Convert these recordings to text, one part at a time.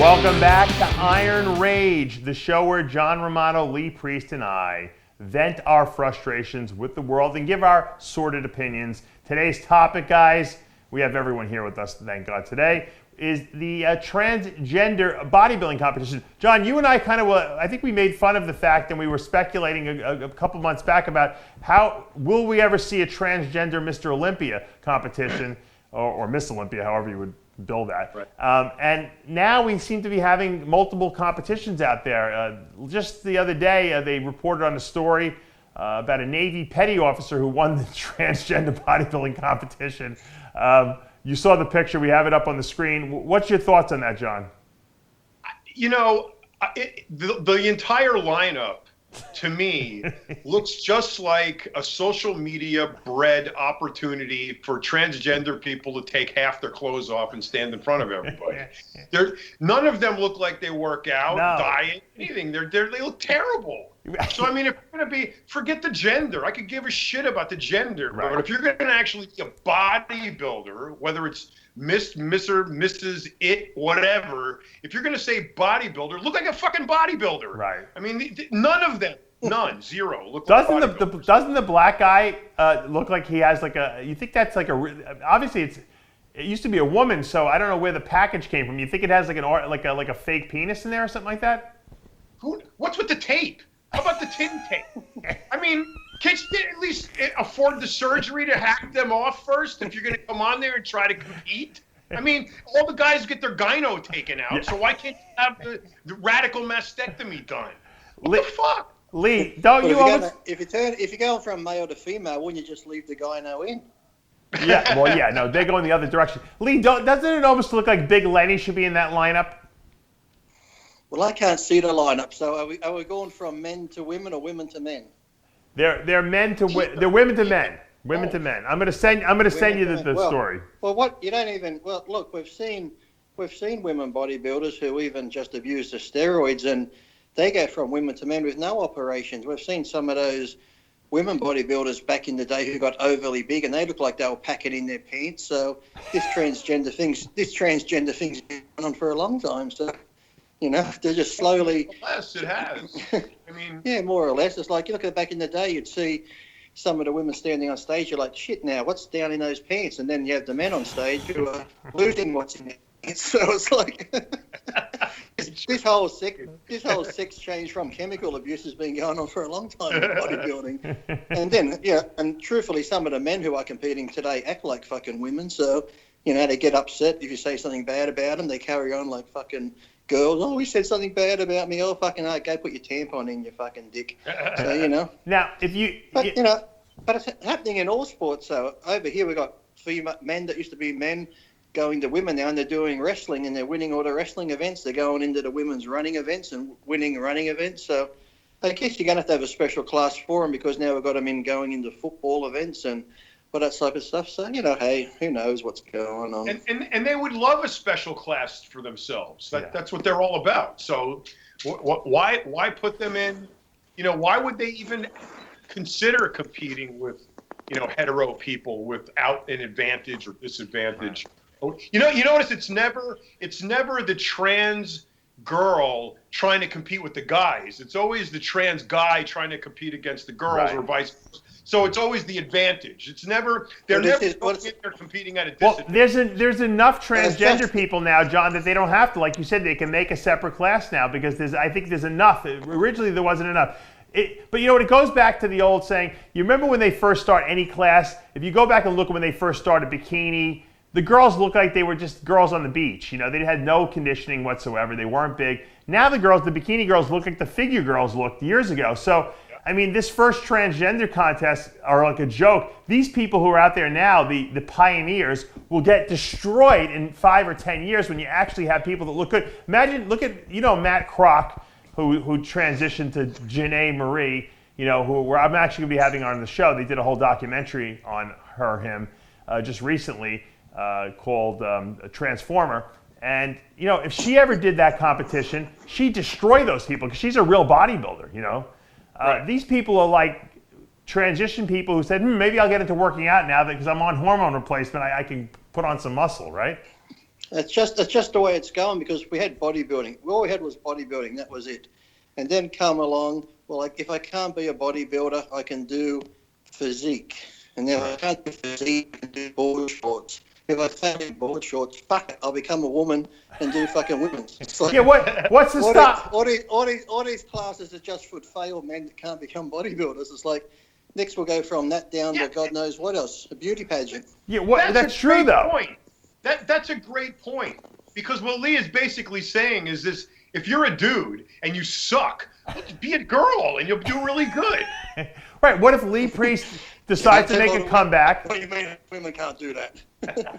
Welcome back to Iron Rage, the show where John Romano, Lee Priest, and I vent our frustrations with the world and give our sordid opinions. Today's topic, guys, we have everyone here with us, thank God, today, is the transgender bodybuilding competition. John, you and I I think we made fun of the fact, and we were speculating a couple months back about how will we ever see a transgender Mr. Olympia competition, or Miss Olympia, however you would bill that. Right. And now we seem to be having multiple competitions out there. Just the other day, they reported on a story about a Navy petty officer who won the transgender bodybuilding competition. You saw the picture. We have it up on the screen. What's your thoughts on that, John? You know, the entire lineup, to me, looks just like a social media bred opportunity for transgender people to take half their clothes off and stand in front of everybody. None of them look like they work out, diet, anything. They look terrible. So, I mean, if you're going to be, forget the gender. I could give a shit about the gender. Right. But if you're going to actually be a bodybuilder, whether it's Miss, Mr., Mrs., it, whatever, if you're going to say bodybuilder, look like a fucking bodybuilder. Right. I mean, none of them, zero. Look doesn't like doesn't the black guy look like he has like a, you think that's like a, obviously it used to be a woman, so I don't know where the package came from. You think it has like a fake penis in there or something like that? What's with the tape? How about the tin tape? I mean, can't you at least afford the surgery to hack them off first if you're going to come on there and try to compete? I mean, all the guys get their gyno taken out, so why can't you have the radical mastectomy done? What the fuck? Lee, don't you always... If you're going from male to female, wouldn't you just leave the gyno in? Yeah, well, yeah, no, they go in the other direction. Lee, doesn't it almost look like Big Lenny should be in that lineup? Well, I can't see the lineup. So are we going from men to women or women to men? They're men to they're women to men. Women to men. I'm gonna send you the story. Well, what you don't even look. We've seen women bodybuilders who even just abuse the steroids, and they go from women to men with no operations. We've seen some of those women bodybuilders back in the day who got overly big, and they looked like they were packing in their pants. So this transgender thing's been going on for a long time. So. You know, they're just slowly... Yes, it has. I mean... Yeah, more or less. It's like, you look at back in the day, you'd see some of the women standing on stage, you're like, shit now, what's down in those pants? And then you have the men on stage who are losing what's in their pants. So it's like... this whole sex change from chemical abuse has been going on for a long time in bodybuilding. And then, yeah, and truthfully, some of the men who are competing today act like fucking women. So, you know, they get upset if you say something bad about them. They carry on like fucking... girls, oh, we said something bad about me. Oh, fucking, go put your tampon in your fucking dick. So, you know. Now, but it's happening in all sports. So over here we've got men that used to be men going to women now, and they're doing wrestling, and they're winning all the wrestling events. They're going into the women's running events and winning running events. So I guess you're going to have a special class for them, because now we've got them going into football events and all that type of stuff. So, you know, hey, who knows what's going on. And they would love a special class for themselves. That's what they're all about. So why put them in, you know, why would they even consider competing with, you know, hetero people without an advantage or disadvantage? You notice it's never the trans girl trying to compete with the guys. It's always the trans guy trying to compete against the girls, or vice versa. So it's always the advantage. It's never they're competing at a disadvantage. Well, there's enough transgender people now, John, that they don't have to. Like you said, they can make a separate class now, because I think there's enough. Originally, there wasn't enough. But you know what? It goes back to the old saying. You remember when they first start any class? If you go back and look at when they first started bikini, the girls looked like they were just girls on the beach. You know, they had no conditioning whatsoever. They weren't big. Now the bikini girls look like the figure girls looked years ago. So, I mean, this first transgender contest are like a joke. These people who are out there now, the pioneers, will get destroyed in 5 or 10 years when you actually have people that look good. Look at Matt Kroc, who transitioned to Janae Marie, you know, who I'm actually going to be having on the show. They did a whole documentary on him just recently called Transformer. And, you know, if she ever did that competition, she'd destroy those people, because she's a real bodybuilder, you know. These people are like transition people who said, maybe I'll get into working out now because I'm on hormone replacement. I can put on some muscle, right? It's just the way it's going, because we had bodybuilding. All we had was bodybuilding. That was it. And then come along, well, like, if I can't be a bodybuilder, I can do physique. And then if I can't do physique, I can do board shorts. If I can't do board shorts, fuck it, I'll become a woman and do fucking women's. Like, Yeah, what's the stop? all these classes are just for failed men that can't become bodybuilders. It's like, next we'll go from that down to God knows what else, a beauty pageant. Yeah, That's true though. Point. That's a great point, because what Lee is basically saying is this: if you're a dude and you suck, be a girl and you'll do really good. Right. What if Lee Priest decides to make a comeback? What do you mean women can't do that?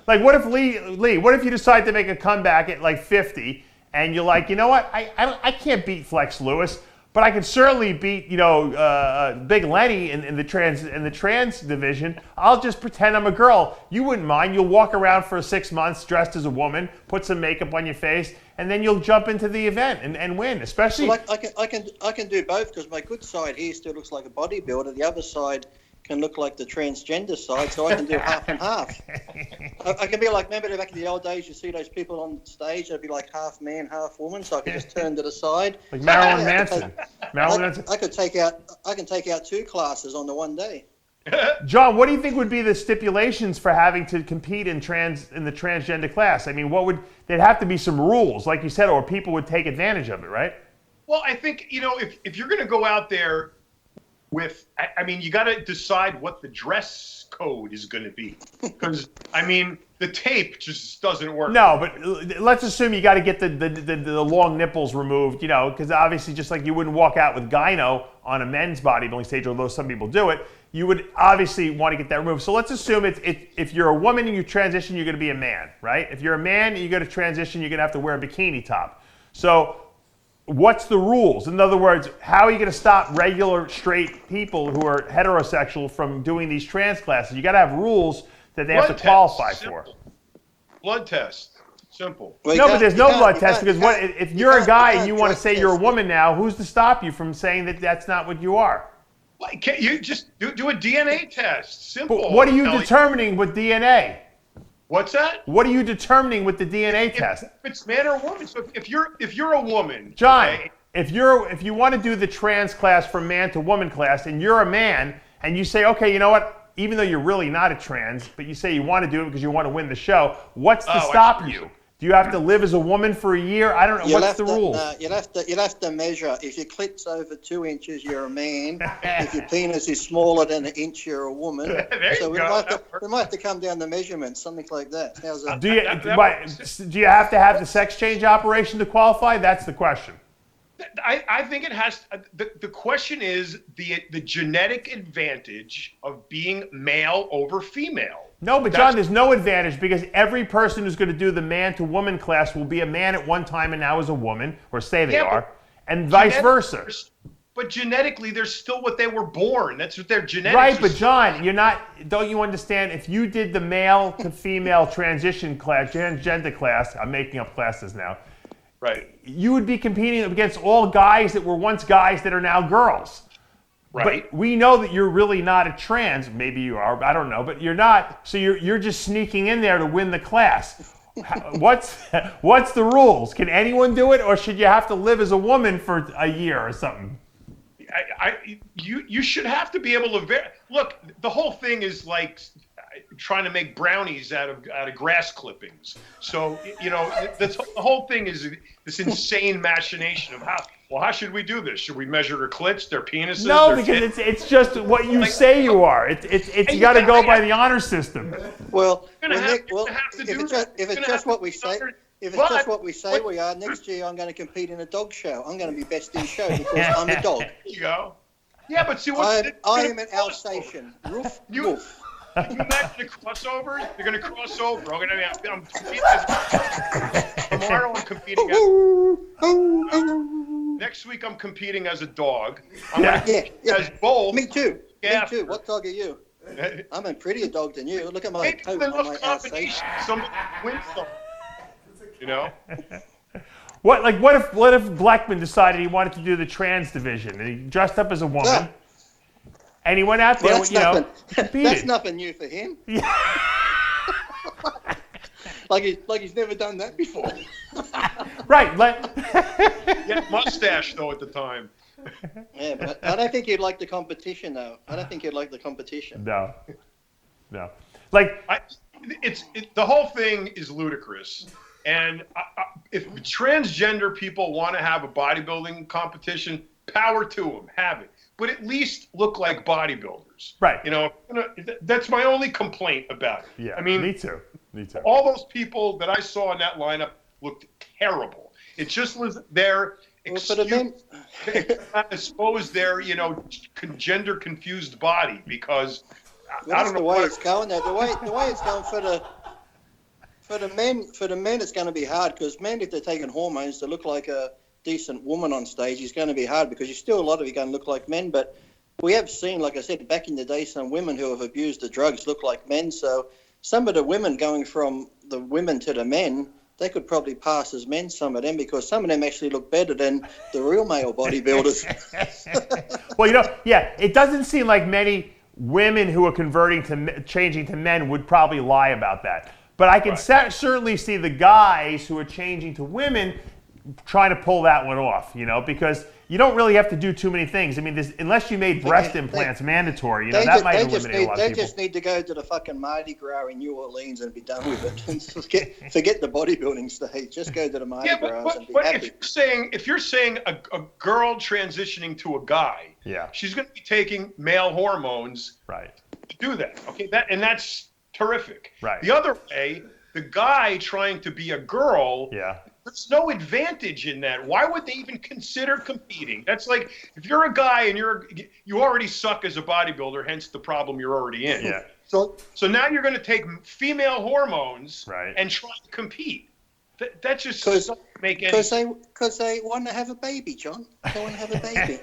Like, what if Lee? What if you decide to make a comeback at like 50, and you're like, you know what? I can't beat Flex Lewis, but I can certainly beat Big Lenny in the trans division. I'll just pretend I'm a girl. You wouldn't mind. You'll walk around for 6 months dressed as a woman, put some makeup on your face, and then you'll jump into the event and win. Especially, well, I can do both, because my good side here still looks like a bodybuilder. The other side can look like the transgender side, so I can do half and half. I can be like, remember back in the old days, you see those people on stage, they'd be like half man, half woman, so I could just turn to the side. Like Marilyn Manson. I can take out 2 classes on the one day. John, what do you think would be the stipulations for having to compete in the transgender class? I mean, there'd have to be some rules, like you said, or people would take advantage of it, right? Well, I think, if you're going to go out there with, I mean, you got to decide what the dress code is going to be, because I mean, the tape just doesn't work. No, but let's assume you got to get the long nipples removed, because obviously, just like you wouldn't walk out with gyno on a men's bodybuilding stage, although some people do it, you would obviously want to get that removed. So let's assume if you're a woman and you transition, you're going to be a man, right? If you're a man and you're going to transition, you're going to have to wear a bikini top. So what's the rules? In other words, how are you going to stop regular straight people who are heterosexual from doing these trans classes? You got to have rules that they have to qualify for. Blood test. Simple. Well, no, but there's no blood test, because if you're a guy and you want to say you're a woman now, who's to stop you from saying that that's not what you are? Why can't you just do a DNA test? Simple. But what are you determining with DNA? What's that? What are you determining with the DNA test? If it's man or woman. So if you're a woman, John, okay, if you want to do the trans class from man to woman class, and you're a man, and you say, okay, you know what? Even though you're really not a trans, but you say you want to do it because you want to win the show, what's to stop you? Do you have to live as a woman for a year? I don't know. What's the rules? You'll have to measure. If your clit's over 2 inches, you're a man. If your penis is smaller than an inch, you're a woman. We might have to come down the measurements, something like that. How's that? Do you have to have the sex change operation to qualify? That's the question. I think it has. The question is the genetic advantage of being male over female. No, but John, there's no advantage, because every person who's going to do the man to woman class will be a man at one time and now is a woman, or say they are, and vice versa. But genetically, they're still what they were born. That's what their genetics. Right, but John, don't you understand? If you did the male to female transition class, transgender class, I'm making up classes now. Right. You would be competing against all guys that were once guys that are now girls. Right. But we know that you're really not a trans. Maybe you are, I don't know. But you're not. So you're just sneaking in there to win the class. What's the rules? Can anyone do it, or should you have to live as a woman for a year or something? You should have to be able to look. The whole thing is like trying to make brownies out of grass clippings. So the whole thing is this insane machination of how should we do this? Should we measure their clits, their penises? No, because it's just what you say you are. It's you got to go by the honor system. Well, if it's just what we say. If it's just what we say we are, next year I'm going to compete in a dog show. I'm going to be best in show because I'm a dog. There you go. Yeah, but see I am an Alsatian. Roof, roof. Can you imagine the crossovers? They're going to cross over. I'm competing tomorrow I'm competing next week I'm competing as a dog. I'm going to compete as both. Me too. Me too. What dog are you? I'm a prettier dog than you. Look at my coat on my Alsatian. Somebody wins something. What if Blackman decided he wanted to do the trans division and he dressed up as a woman and he went out there, competed? That's nothing new for him. like he's never done that before. Right. Yeah, mustache though at the time. Yeah, but I don't think he'd like the competition, though. I don't think he'd like the competition. No. Like, The whole thing is ludicrous. And if transgender people want to have a bodybuilding competition, power to them, have it. But at least look like bodybuilders. right. You know, that's my only complaint about it. Yeah. I mean, me too. all those people that I saw in that lineup looked terrible. It just was their For the men, expose their, gender confused body because I don't know the way it's going. Though the way it's going for the men, it's going to be hard because men, if they're taking hormones to look like a decent woman on stage, is going to be hard because a lot of you going to look like men. But we have seen, like I said, back in the day, some women who have abused the drugs look like men. So some of the women going from the women to the men, they could probably pass as men, some of them, because some of them actually look better than the real male bodybuilders. Well, it doesn't seem like many women who are changing to men would probably lie about that. But I can certainly see the guys who are changing to women trying to pull that one off, because you don't really have to do too many things. I mean, unless you made breast implants mandatory, that might eliminate a lot of people. They just need to go to the fucking Mardi Gras in New Orleans and be done with it. And forget the bodybuilding stage. Just go to the Mardi Gras and be happy. If you're saying a girl transitioning to a guy, she's going to be taking male hormones to do that. Okay, that's terrific. Right. The other way, the guy trying to be a girl, there's no advantage in that. Why would they even consider competing? That's like if you're a guy and you already suck as a bodybuilder, hence the problem you're already in. Yeah. So now you're going to take female hormones and try to compete. That just doesn't make any sense. Because they want to have a baby, John. They want to have a baby.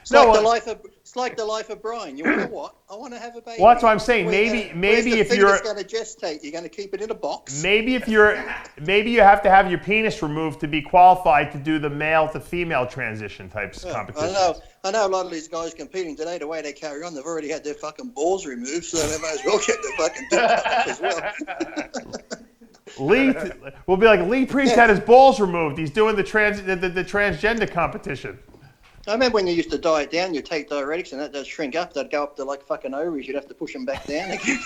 It's like the life of Brian. You want to what? I want to have a baby. Well, that's what I'm saying. Maybe if you're going to gestate, you're going to keep it in a box. Maybe you have to have your penis removed to be qualified to do the male to female transition types competitions. I know a lot of these guys competing today, the way they carry on, they've already had their fucking balls removed, so they might as well get their fucking dick cut off as well. We'll be like, Lee Priest had his balls removed. He's doing the transgender competition. I remember when you used to diet down, you'd take diuretics and that does shrink up. They'd go up to like fucking ovaries. You'd have to push them back down again.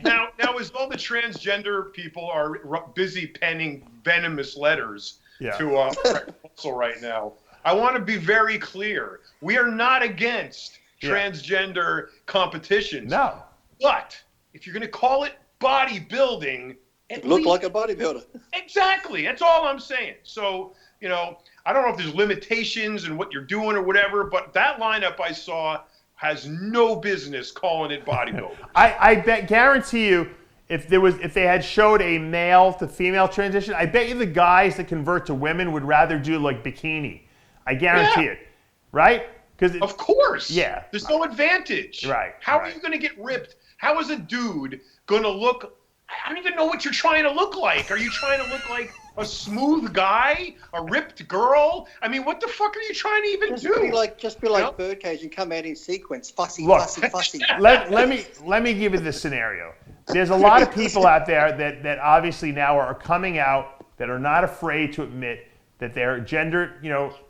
Now, as all the transgender people are busy penning venomous letters to RxMuscle right now, I want to be very clear. We are not against transgender competitions. No. But if you're going to call it bodybuilding, look like a bodybuilder. Exactly. That's all I'm saying. So, I don't know if there's limitations in what you're doing or whatever, but that lineup I saw has no business calling it bodybuilding. I guarantee you, if they had showed a male to female transition, I bet you the guys that convert to women would rather do like bikini. I guarantee it. Right? Of course. Yeah. There's no advantage. Right. How are you going to get ripped? How is a dude going to look? I don't even know what you're trying to look like. Are you trying to look like a smooth guy, a ripped girl? I mean, what the fuck are you trying to even do? Just be like Birdcage and come out in sequence, fussy. Let me give you this scenario. There's a lot of people out there that obviously now are coming out that are not afraid to admit that their gender,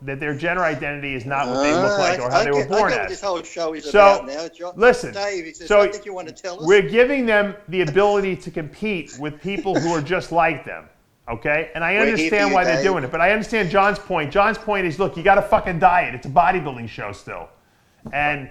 that their gender identity is not what they look like or how they were born as. What this whole show is about now, John. Listen, Dave, is there something you want to tell us? We're giving them the ability to compete with people who are just like them. Okay? And I understand why they're doing it, but I understand John's point. John's point is, look, you got to fucking diet. It's a bodybuilding show still. And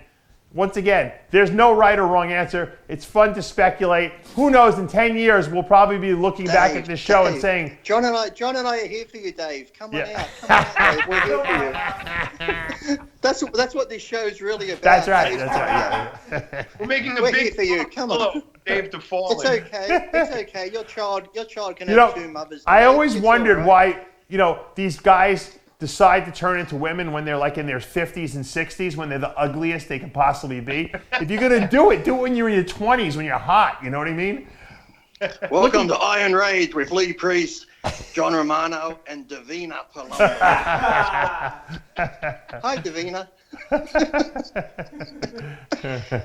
once again, there's no right or wrong answer. It's fun to speculate. Who knows, in 10 years, we'll probably be looking back at this show and saying... John and I are here for you, Dave. Come on out. Come on out, Dave. We're here for you. That's what this show's really about. That's right. Yeah. We're making We're here for you. Come on. Dave to fall. It's okay. Your child can have two mothers. I always wondered why, these guys decide to turn into women when they're like in their 50s and 60s, when they're the ugliest they could possibly be. If you're going to do it when you're in your 20s, when you're hot. You know what I mean? Welcome to Iron Rage with Lee Priest, John Romano, and Davina Palumbo. Hi, Davina.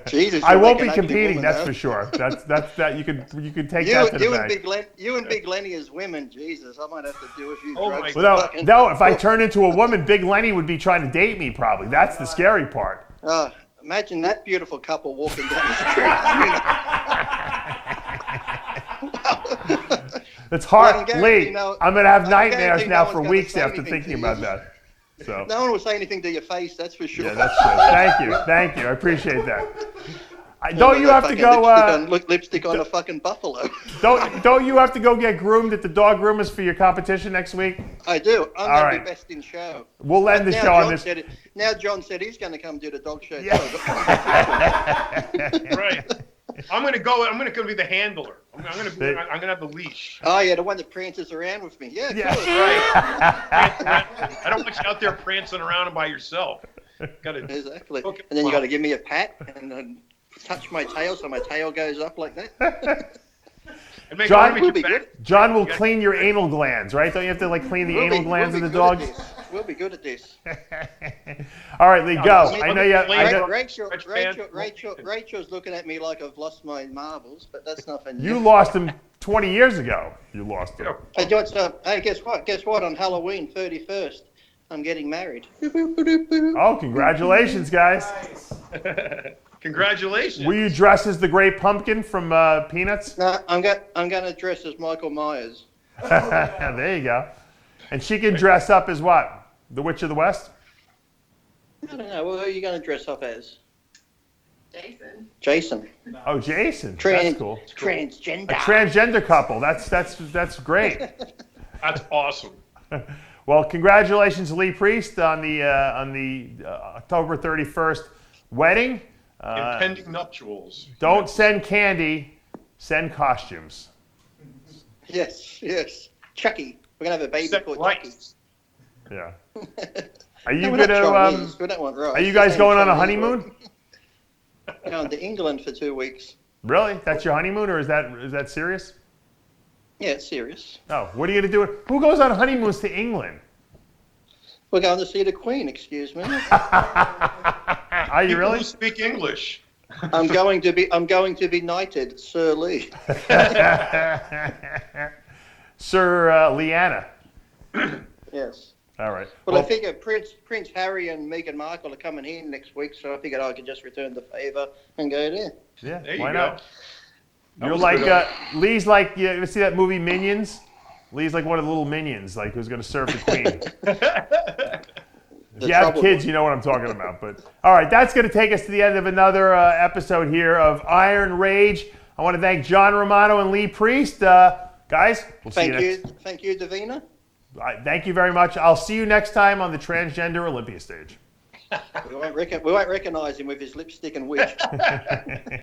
Jesus, I you'll won't make be an ugly competing, woman, that's though. for sure. That's that you could take that to the bank. You and Big Lenny as women, Jesus, I might have to do a few Oh drugs. my to No, fucking- no, if I turn into a woman, Big Lenny would be trying to date me probably. That's the scary part. Imagine that beautiful couple walking down the street. It's hard, I can guarantee Lee. no- I'm gonna have I can nightmares guarantee now no for one's gonna weeks say after anything thinking to you. about that. So No one will say anything to your face, that's for sure. yeah, that's true. Thank you. I appreciate that. Don't you have to go? Lipstick on a fucking buffalo. Don't you have to go get groomed at the dog groomers for your competition next week? I do. I'm All going to right. be best in show. We'll end the Now show on John this. said it. Now John said he's going to come do the dog show. Yeah. Right. I'm gonna go be the handler. I'm gonna have the leash. Oh yeah, the one that prances around with me. Yeah. Yeah. Cool. Right. I don't want you out there prancing around by yourself. Got it. Exactly. Okay. And then you got to give me a pat and then touch my tail so my tail goes up like that. John will be good. John will clean your anal glands, right? Don't you have to like clean the anal glands of the dogs? We'll be good at this. All right, Lee, go. I know you. I know, Rachel's looking at me like I've lost my marbles, but that's nothing. you lost them 20 years ago. You lost them. Hey, guess what? Guess what? On Halloween 31st, I'm getting married. Oh, congratulations, guys. Congratulations. Will you dress as the Great Pumpkin from Peanuts? No, I'm going to dress as Michael Myers. There you go. And she can dress up as what? The Witch of the West? I don't know. Well, who are you going to dress up as? Jason. Jason. Oh, Jason. That's cool. Transgender. A transgender couple. That's great. That's awesome. Well, congratulations, Lee Priest, on the October 31st wedding. Impending nuptials. Don't send candy, send costumes. Yes. Chucky. We're going to have a baby Set called right. Chucky. Yeah. Are you No, we're not gonna? Chinese. We don't want rice. Are you guys going on a Chinese honeymoon? We're going to England for 2 weeks. Really? That's your honeymoon, or is that serious? Yeah, it's serious. Oh, what are you gonna do? Who goes on honeymoons to England? We're going to see the Queen, excuse me. Are you People really? who speak English. I'm going to be knighted, Sir Lee. Sir Leanna. Yes. All right. Well, I figure Prince Harry and Meghan Markle are coming here next week, so I figured I could just return the favour and go there. yeah. There you Why go. not? That You're was like good. Lee's like you ever see that movie Minions? Lee's like one of the little minions, like who's gonna serve the queen. If you have kids, you know what I'm talking about. But all right, that's going to take us to the end of another episode here of Iron Rage. I want to thank John Romano and Lee Priest. Guys, we'll see you next. Thank you, Davina. Thank you very much. I'll see you next time on the Transgender Olympia stage. We won't recognize him with his lipstick and wig.